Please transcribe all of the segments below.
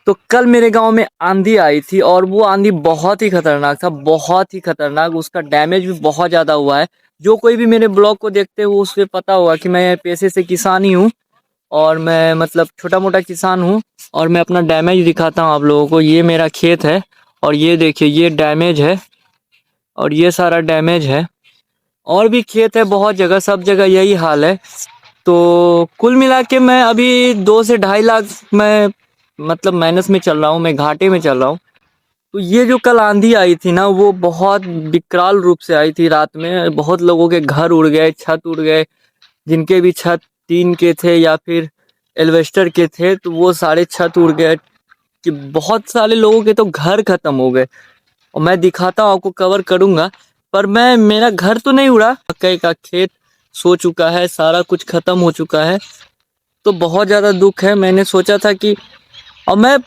तो कल मेरे गांव में आंधी आई थी और वो आंधी बहुत ही खतरनाक था, बहुत ही खतरनाक। उसका डैमेज भी बहुत ज़्यादा हुआ है। जो कोई भी मेरे ब्लॉग को देखते हो उसे पता होगा कि मैं पेशे से किसान ही हूँ और मैं मतलब छोटा मोटा किसान हूँ। और मैं अपना डैमेज दिखाता हूँ आप लोगों को। ये मेरा खेत है और ये देखिए ये डैमेज है और ये सारा डैमेज है। और भी खेत है बहुत जगह, सब जगह यही हाल है। तो कुल मिला के मैं अभी 2 से 2.5 लाख मैं मतलब माइनस में चल रहा हूँ, मैं घाटे में चल रहा हूँ। तो ये जो कल आंधी आई थी ना वो बहुत विकराल रूप से आई थी। रात में बहुत लोगों के घर उड़ गए, छत उड़ गए। जिनके भी छत टीन के थे या फिर एल्वेस्टर के थे तो वो सारे छत उड़ गए। कि बहुत सारे लोगों के तो घर खत्म हो गए। और मैं दिखाता हूँ आपको, कवर करूंगा। पर मैं मेरा घर तो नहीं उड़ा, मकई का खेत सो चुका है, सारा कुछ खत्म हो चुका है। तो बहुत ज़्यादा दुख है। मैंने सोचा था कि और मैं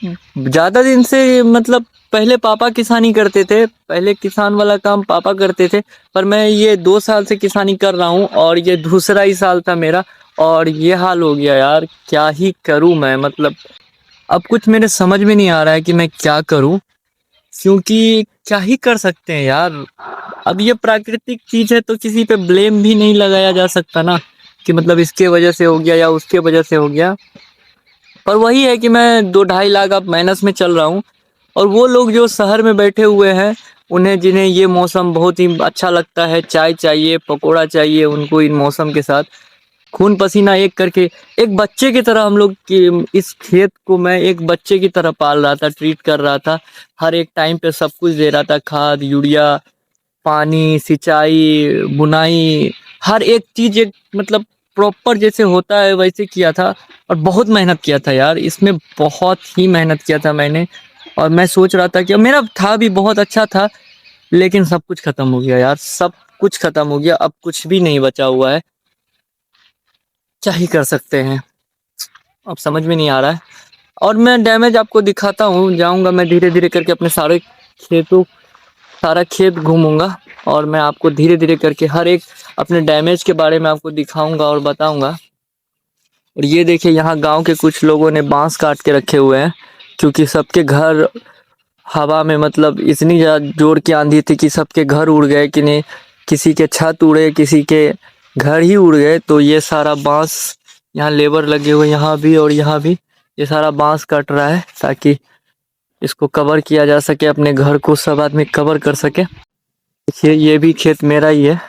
ज़्यादा दिन से मतलब पहले पापा किसानी करते थे, पहले किसान वाला काम पापा करते थे। पर मैं ये 2 साल से किसानी कर रहा हूँ और ये दूसरा ही साल था मेरा। और ये हाल हो गया यार, क्या ही करूँ मैं। मतलब अब कुछ मेरे समझ में नहीं आ रहा है कि मैं क्या करूँ, क्योंकि क्या ही कर सकते हैं यार। अब ये प्राकृतिक चीज है तो किसी पे ब्लेम भी नहीं लगाया जा सकता ना, कि मतलब इसके वजह से हो गया या उसके वजह से हो गया। पर वही है कि मैं 2-2.5 लाख अब माइनस में चल रहा हूँ। और वो लोग जो शहर में बैठे हुए हैं, उन्हें जिन्हें ये मौसम बहुत ही अच्छा लगता है, चाय चाहिए, पकौड़ा चाहिए उनको इन मौसम के साथ, खून पसीना एक करके एक बच्चे की तरह हम लोग की इस खेत को मैं एक बच्चे की तरह पाल रहा था, ट्रीट कर रहा था। हर एक टाइम पे सब कुछ दे रहा था, खाद, यूरिया, पानी, सिंचाई, बुनाई, हर एक चीज एक मतलब प्रॉपर जैसे होता है वैसे किया था। और बहुत मेहनत किया था यार, इसमें बहुत ही मेहनत किया था मैंने। और मैं सोच रहा था कि मेरा था भी बहुत अच्छा था, लेकिन सब कुछ खत्म हो गया यार, सब कुछ खत्म हो गया। अब कुछ भी नहीं बचा हुआ है, क्या ही कर सकते हैं। अब समझ में नहीं आ रहा है। और मैं डैमेज आपको दिखाता हूँ, जाऊंगा मैं धीरे धीरे करके अपने सारे खेतों सारा खेत घूमूंगा। और मैं आपको धीरे धीरे करके हर एक अपने डैमेज के बारे में आपको दिखाऊंगा और बताऊंगा। और ये देखिए यहाँ गांव के कुछ लोगों ने बांस काट के रखे हुए हैं, क्योंकि सबके घर हवा में मतलब इतनी ज़्यादा जोर की आंधी थी कि सबके घर उड़ गए। कि नहीं, किसी के छत उड़े, किसी के घर ही उड़ गए। तो ये सारा बांस, यहाँ लेबर लगे हुए यहाँ भी और यहाँ भी, ये सारा बांस कट रहा है ताकि इसको कवर किया जा सके, अपने घर को सब आदमी कवर कर सके। देखिए ये भी खेत मेरा ही है।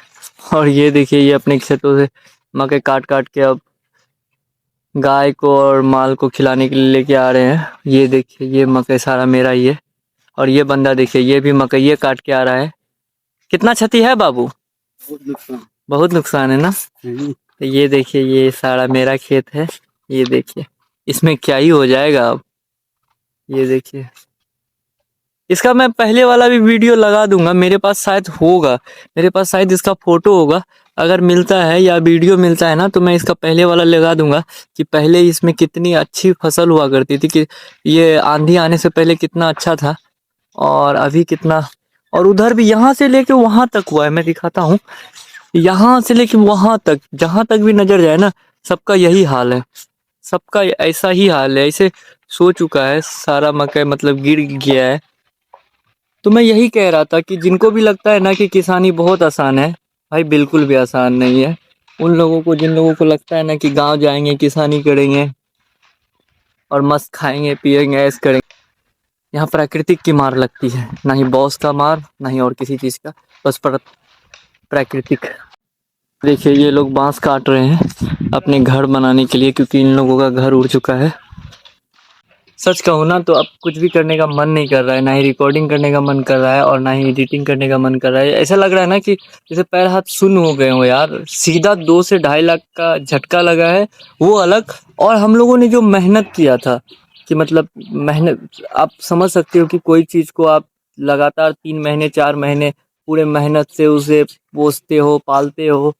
और ये देखिए ये अपने खेतों से मकई काट काट के अब गाय को और माल को खिलाने के लिए लेके आ रहे हैं। ये देखिए ये मकई सारा मेरा ही है। और ये बंदा देखिए ये भी मकई काट के आ रहा है। कितना क्षति है बाबू? बहुत नुकसान है ना। तो ये देखिए ये सारा मेरा खेत है। ये देखिए इसमें क्या ही हो जाएगा अब। ये देखिए इसका मैं पहले वाला भी वीडियो लगा दूंगा, मेरे पास शायद होगा, मेरे पास शायद इसका फोटो होगा। अगर मिलता है या वीडियो मिलता है ना तो मैं इसका पहले वाला लगा दूंगा कि पहले इसमें कितनी अच्छी फसल हुआ करती थी, कि ये आंधी आने से पहले कितना अच्छा था और अभी कितना। और उधर भी यहाँ से लेके वहां तक हुआ है, मैं दिखाता हूँ। यहाँ से लेके वहां तक जहां तक भी नजर जाए ना, सबका यही हाल है, सबका ऐसा ही हाल है। ऐसे सो चुका है सारा मकई, मतलब गिर गया है। तो मैं यही कह रहा था कि जिनको भी लगता है ना कि किसानी बहुत आसान है, भाई बिल्कुल भी आसान नहीं है। उन लोगों को, जिन लोगों को लगता है ना कि गांव जाएंगे किसानी करेंगे और मस्त खाएंगे पिएंगे ऐश करेंगे, यहाँ प्राकृतिक की मार लगती है, ना ही बॉस का मार ना ही और किसी चीज़ का, बस प्राकृतिक। देखिए ये लोग बांस काट रहे हैं अपने घर बनाने के लिए, क्योंकि इन लोगों का घर उड़ चुका है। सच कहूँ ना तो अब कुछ भी करने का मन नहीं कर रहा है, ना ही रिकॉर्डिंग करने का मन कर रहा है और ना ही एडिटिंग करने का मन कर रहा है। ऐसा लग रहा है ना कि जैसे पैर हाथ सुन्न हो गए हो यार। सीधा 2 से 2.5 लाख का झटका लगा है, वो अलग। और हम लोगों ने जो मेहनत किया था, कि मतलब मेहनत आप समझ सकते हो कि कोई चीज़ को आप लगातार 3 महीने 4 महीने पूरे मेहनत से उसे पोसते हो, पालते हो,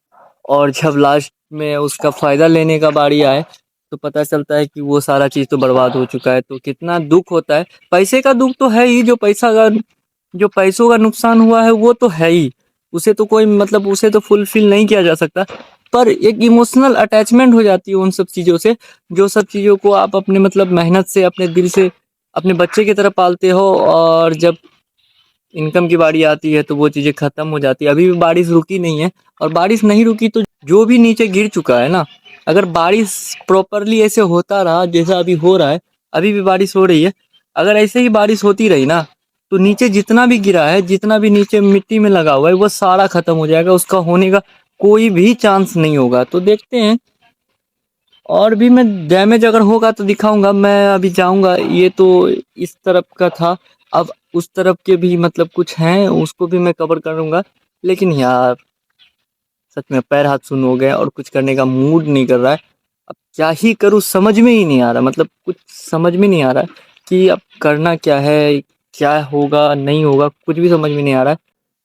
और जब लास्ट में उसका फ़ायदा लेने का बारी आए तो पता चलता है कि वो सारा चीज़ तो बर्बाद हो चुका है। तो कितना दुख होता है। पैसे का दुख तो है ही, जो पैसों का नुकसान हुआ है वो तो है ही, उसे तो कोई मतलब उसे तो फुलफिल नहीं किया जा सकता। पर एक इमोशनल अटैचमेंट हो जाती है उन सब चीज़ों से, जो सब चीज़ों को आप अपने मतलब मेहनत से, अपने दिल से अपने बच्चे की तरह पालते हो, और जब इनकम की बारी आती है तो वो चीज़ें ख़त्म हो जाती है। अभी भी बारिश रुकी नहीं है, और बारिश नहीं रुकी तो जो भी नीचे गिर चुका है ना, अगर बारिश प्रॉपरली ऐसे होता रहा जैसा अभी हो रहा है, अभी भी बारिश हो रही है, अगर ऐसे ही बारिश होती रही ना, तो नीचे जितना भी गिरा है, जितना भी नीचे मिट्टी में लगा हुआ है, वो सारा ख़त्म हो जाएगा, उसका होने का कोई भी चांस नहीं होगा। तो देखते हैं, और भी मैं डैमेज अगर होगा तो दिखाऊंगा। मैं अभी जाऊंगा, ये तो इस तरफ का था, अब उस तरफ के भी मतलब कुछ हैं, उसको भी मैं कवर करूंगा। लेकिन यार सच में पैर हाथ सुन हो गए और कुछ करने का मूड नहीं कर रहा है। अब क्या ही करूँ समझ में ही नहीं आ रहा, मतलब कुछ समझ में नहीं आ रहा कि अब करना क्या है, क्या होगा नहीं होगा, कुछ भी समझ में नहीं आ रहा है।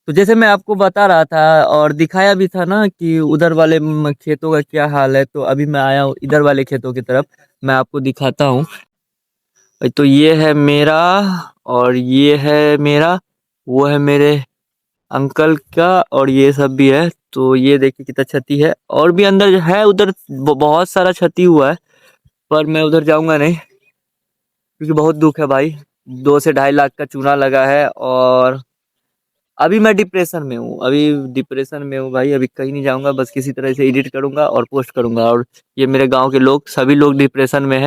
तो जैसे मैं आपको बता रहा था और दिखाया भी था ना कि उधर वाले खेतों का क्या हाल है, तो अभी मैं आया हूँ इधर वाले खेतों की तरफ, मैं आपको दिखाता हूँ। तो ये है मेरा, और ये है मेरा, वो है मेरे अंकल का, और ये सब भी है। तो ये देखिए कितना क्षति है, और भी अंदर है, उधर बहुत सारा क्षति हुआ है, पर मैं उधर जाऊंगा नहीं, क्योंकि बहुत दुख है भाई। 2 से 2.5 लाख का चूना लगा है, और अभी मैं डिप्रेशन में हूँ, अभी डिप्रेशन में हूँ भाई। अभी कहीं नहीं जाऊंगा, बस किसी तरह से एडिट करूंगा और पोस्ट करूंगा, और ये मेरे गांव के लोग सभी लोग डिप्रेशन में है।